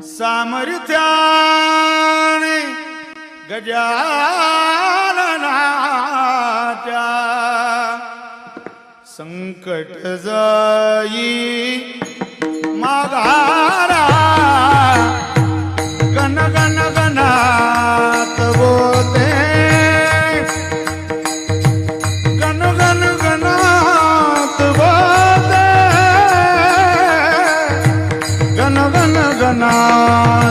सामर्थ्याने गजाननाच्या संकट जाई माघारा गण गण गणात बोलते गण गण गणात बोलते गण गण गणात